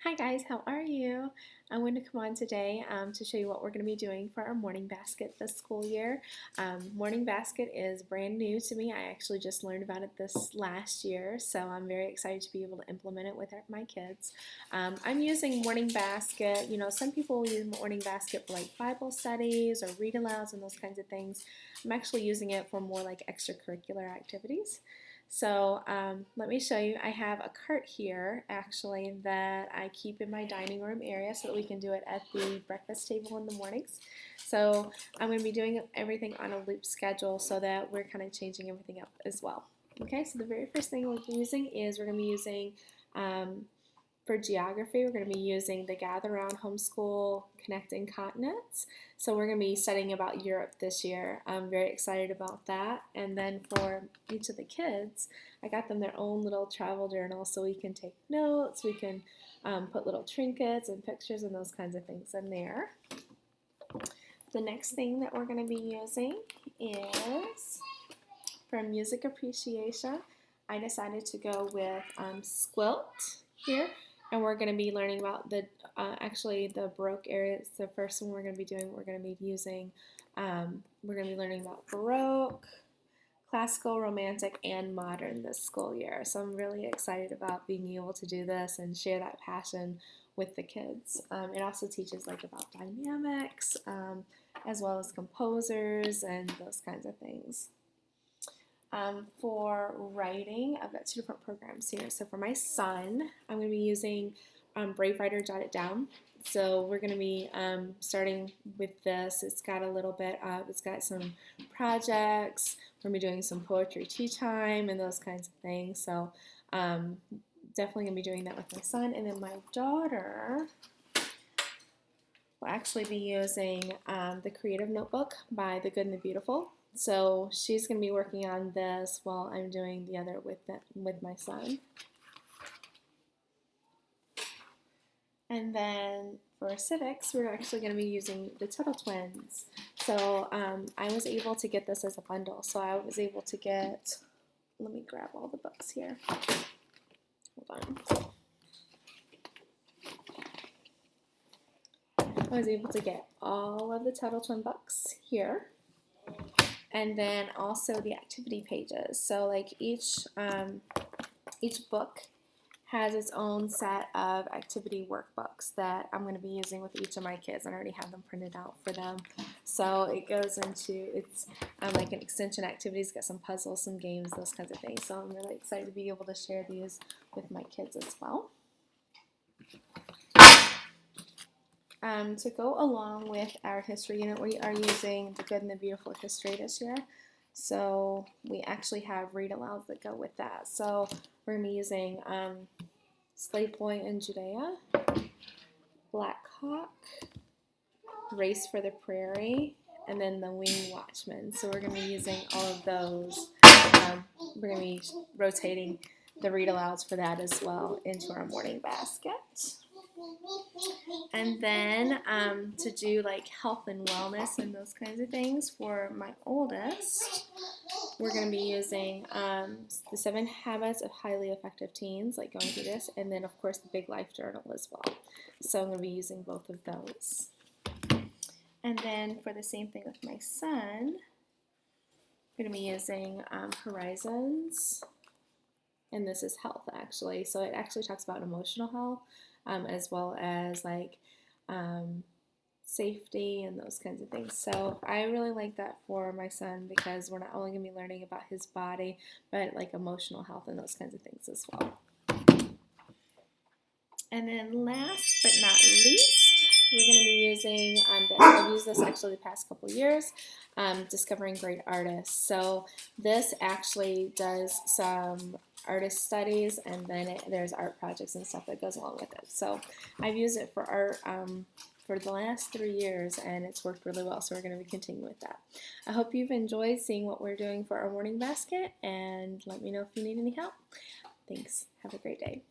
Hi guys, how are you? I'm going to come on today to show you what we're going to be doing for our morning basket this school year. Morning basket is brand new to me. I actually just learned about it this last year, so I'm very excited to be able to implement it with my kids. I'm using morning basket. You know, some people use morning basket for like Bible studies or read alouds and those kinds of things. I'm actually using it for more like extracurricular activities. So let me show you. I have a cart here actually that I keep in my dining room area so that we can do it at the breakfast table in the mornings. So I'm going to be doing everything on a loop schedule so that we're kind of changing everything up as well. Okay, so the very first thing we're using is we're going to be using for geography, we're going to be using the Gather Round Homeschool Connecting Continents. So we're going to be studying about Europe this year. I'm very excited about that. And then for each of the kids, I got them their own little travel journal so we can take notes, we can put little trinkets and pictures and those kinds of things in there. The next thing that we're going to be using is for music appreciation. I decided to go with Squilt here. And we're going to be learning about the Baroque areas. The first one we're going to be doing, we're going to be using, we're going to be learning about Baroque, classical, romantic, and modern this school year. So I'm really excited about being able to do this and share that passion with the kids. It also teaches like about dynamics, as well as composers and those kinds of things. For writing, I've got two different programs here. So for my son, I'm going to be using Brave Writer Jot It Down. So we're going to be starting with this. It's got a little bit of, it's got some projects. We're going to be doing some poetry tea time and those kinds of things. So definitely going to be doing that with my son. And then my daughter will actually be using the Creative Notebook by The Good and the Beautiful. So she's going to be working on this while I'm doing the other with my son. And then for civics, we're actually going to be using the Tuttle Twins. So I was able to get this as a bundle. So I was able to get, let me grab all the books here. Hold on. I was able to get all of the Tuttle Twin books here. And then also the activity pages. So like each book has its own set of activity workbooks that I'm going to be using with each of my kids. I already have them printed out for them. So it goes into, it's like an extension activities, got some puzzles, some games, those kinds of things. So I'm really excited to be able to share these with my kids as well. To go along with our history unit, we are using The Good and the Beautiful History this year. So we actually have read alouds that go with that. So we're going to be using Slave Boy in Judea, Black Hawk, Race for the Prairie, and then The Winged Watchman. So we're going to be using all of those. We're going to be rotating the read alouds for that as well into our morning basket. And then to do like health and wellness and those kinds of things for my oldest, we're going to be using the 7 Habits of Highly Effective Teens, like going through this, and then of course the Big Life Journal as well. So I'm going to be using both of those. And then for the same thing with my son, I'm going to be using Horizons, and this is health actually. So it actually talks about emotional health. As well as like safety and those kinds of things. So I really like that for my son because we're not only going to be learning about his body, but like emotional health and those kinds of things as well. And then last but not least, we're going to be using this. I've used this actually the past couple years, Discovering Great Artists. So this actually does some artist studies, and then there's art projects and stuff that goes along with it. So I've used it for art for the last 3 years, and it's worked really well, so we're going to be continuing with that. I hope you've enjoyed seeing what we're doing for our morning basket, and let me know if you need any help. Thanks. Have a great day.